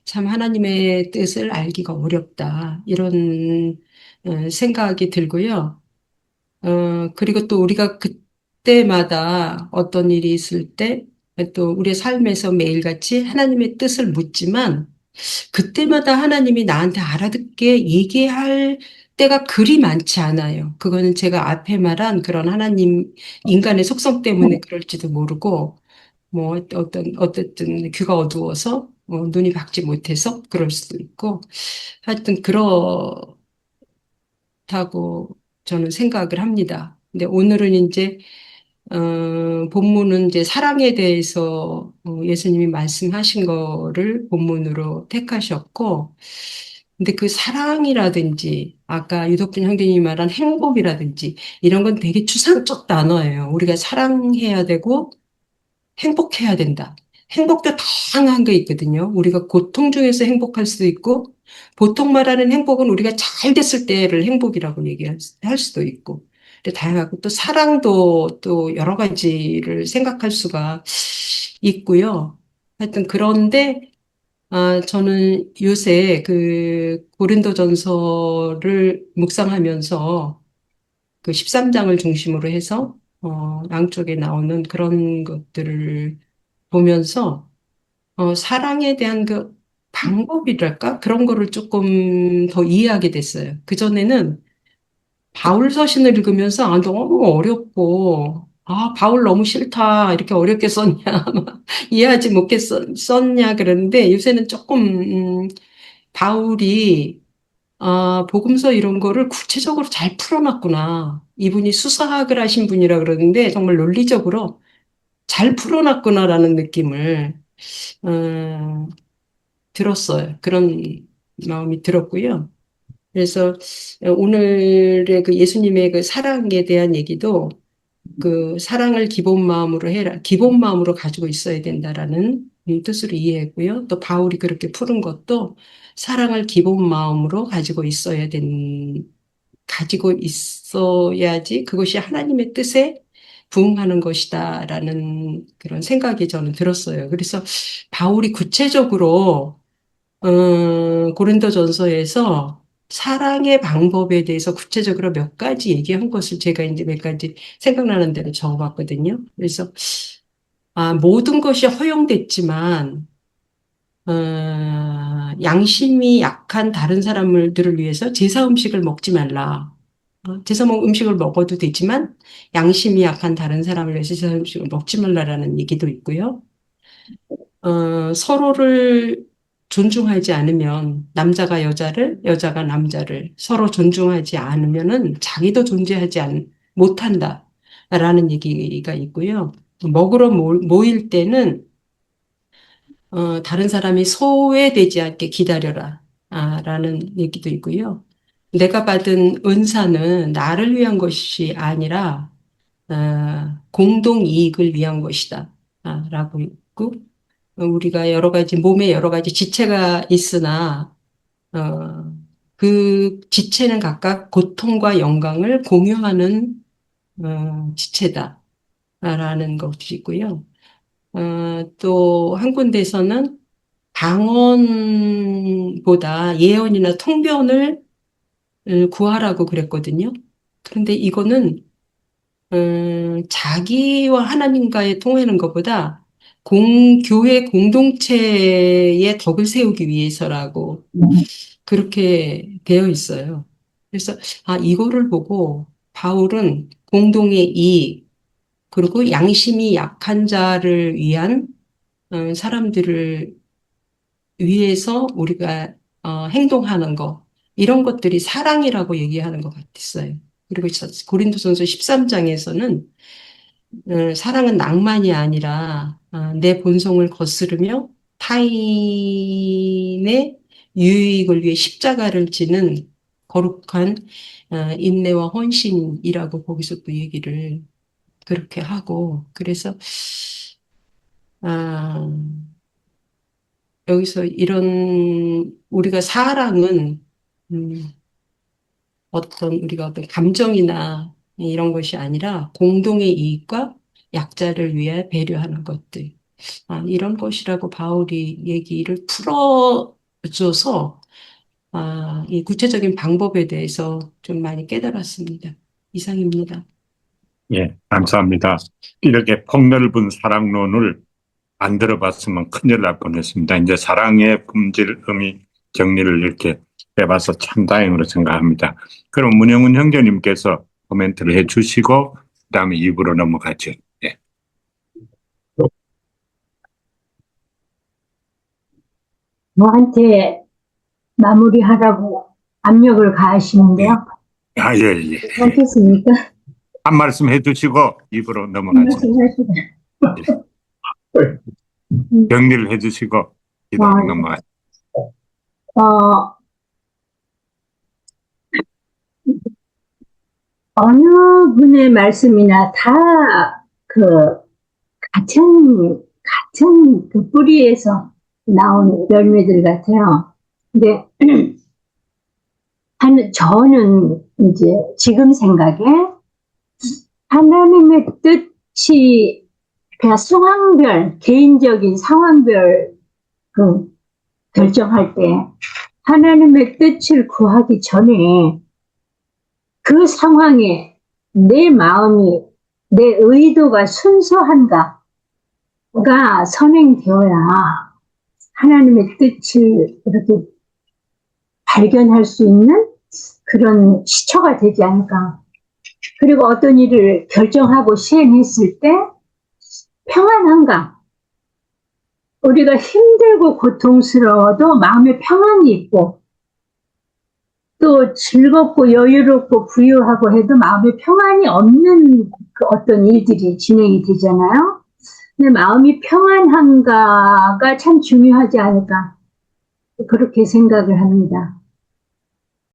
참 하나님의 뜻을 알기가 어렵다. 이런 생각이 들고요. 그리고 또 우리가 그때마다 어떤 일이 있을 때, 또 우리의 삶에서 매일같이 하나님의 뜻을 묻지만, 그때마다 하나님이 나한테 알아듣게 얘기할 때가 그리 많지 않아요. 그거는 제가 앞에 말한 그런 하나님, 인간의 속성 때문에 그럴지도 모르고, 뭐, 어쨌든 귀가 어두워서, 눈이 밝지 못해서 그럴 수도 있고, 하여튼 그렇다고 저는 생각을 합니다. 근데 오늘은 이제 본문은 이제 사랑에 대해서 예수님이 말씀하신 거를 본문으로 택하셨고, 근데 그 사랑이라든지, 아까 유덕준 형제님이 말한 행복이라든지, 이런 건 되게 추상적 단어예요. 우리가 사랑해야 되고, 행복해야 된다. 행복도 다양한 게 있거든요. 우리가 고통 중에서 행복할 수도 있고, 보통 말하는 행복은 우리가 잘 됐을 때를 행복이라고 할 수도 있고, 근데 다양하고 또 사랑도 또 여러 가지를 생각할 수가 있고요. 하여튼 그런데 저는 요새 그 고린도전서를 묵상하면서 그 13장을 중심으로 해서 양쪽에 나오는 그런 것들을 보면서 사랑에 대한 그 방법이랄까? 그런 거를 조금 더 이해하게 됐어요. 그전에는 바울 서신을 읽으면서 너무 어렵고 바울 너무 싫다. 이렇게 어렵게 썼냐. 막 이해하지 못해 썼냐 그러는데 요새는 조금 바울이 복음서 이런 거를 구체적으로 잘 풀어놨구나. 이분이 수사학을 하신 분이라 그러는데 정말 논리적으로 잘 풀어놨구나라는 느낌을 들었어요. 그런 마음이 들었고요. 그래서 오늘의 그 예수님의 그 사랑에 대한 얘기도 그 사랑을 기본 마음으로 해라. 기본 마음으로 가지고 있어야 된다라는 뜻으로 이해했고요. 또 바울이 그렇게 푸는 것도 사랑을 기본 마음으로 가지고 있어야지 그것이 하나님의 뜻에 부응하는 것이다라는 그런 생각이 저는 들었어요. 그래서 바울이 구체적으로 고린도전서에서 사랑의 방법에 대해서 구체적으로 몇 가지 얘기한 것을 제가 이제 몇 가지 생각나는 대로 적어봤거든요. 그래서 모든 것이 허용됐지만 양심이 약한 다른 사람들을 위해서 제사 음식을 먹지 말라. 제사 음식을 먹어도 되지만 양심이 약한 다른 사람을 위해서 제사 음식을 먹지 말라라는 얘기도 있고요. 서로를 존중하지 않으면 남자가 여자를, 여자가 남자를 서로 존중하지 않으면은 자기도 존재하지 못한다라는 얘기가 있고요. 먹으러 모일 때는 다른 사람이 소외되지 않게 기다려라 라는 얘기도 있고요. 내가 받은 은사는 나를 위한 것이 아니라 공동 이익을 위한 것이다 라고 있고, 우리가 여러 가지 몸에 여러 가지 지체가 있으나 그 지체는 각각 고통과 영광을 공유하는 지체다라는 것이 있고요. 또 한 군데에서는 방언보다 예언이나 통변을 구하라고 그랬거든요. 그런데 이거는 자기와 하나님과의 통하는 것보다 교회 공동체의 덕을 세우기 위해서라고 그렇게 되어 있어요. 그래서 이거를 보고 바울은 공동의 이익 그리고 양심이 약한 자를 위한 사람들을 위해서 우리가 행동하는 거 이런 것들이 사랑이라고 얘기하는 것 같았어요. 그리고 고린도전서 13장에서는 사랑은 낭만이 아니라 내 본성을 거스르며 타인의 유익을 위해 십자가를 지는 거룩한 인내와 헌신이라고 거기서 또 얘기를 그렇게 하고 그래서 여기서 이런 우리가 사랑은 우리가 어떤 감정이나 이런 것이 아니라 공동의 이익과 약자를 위해 배려하는 것들. 이런 것이라고 바울이 얘기를 풀어줘서 이 구체적인 방법에 대해서 좀 많이 깨달았습니다. 이상입니다. 예, 감사합니다. 이렇게 폭넓은 사랑론을 안 들어봤으면 큰일 날 뻔했습니다. 이제 사랑의 품질, 의미, 정리를 이렇게 해봐서 참 다행으로 생각합니다. 그럼 문영훈 형제님께서 코멘트를 해주시고 그다음에 2부로 넘어가죠. 예. 저한테 마무리하라고 압력을 가하시는데요. 예. 괜찮겠습니까? 한 말씀 해주시고 2부로 넘어가죠. 정리를 해주시고 2부로 넘어가죠. 어느 분의 말씀이나 다 같은 그 뿌리에서 나온 열매들 같아요. 근데 저는 이제 지금 생각에 하나님의 뜻이 그냥 상황별, 개인적인 상황별 결정할 때 하나님의 뜻을 구하기 전에 그 상황에 내 마음이, 내 의도가 순수한가가 선행되어야 하나님의 뜻을 이렇게 발견할 수 있는 그런 시초가 되지 않을까. 그리고 어떤 일을 결정하고 시행했을 때 평안한가. 우리가 힘들고 고통스러워도 마음에 평안이 있고 또 즐겁고 여유롭고 부유하고 해도 마음에 평안이 없는 그 어떤 일들이 진행이 되잖아요. 근데 마음이 평안한가가 참 중요하지 않을까 그렇게 생각을 합니다.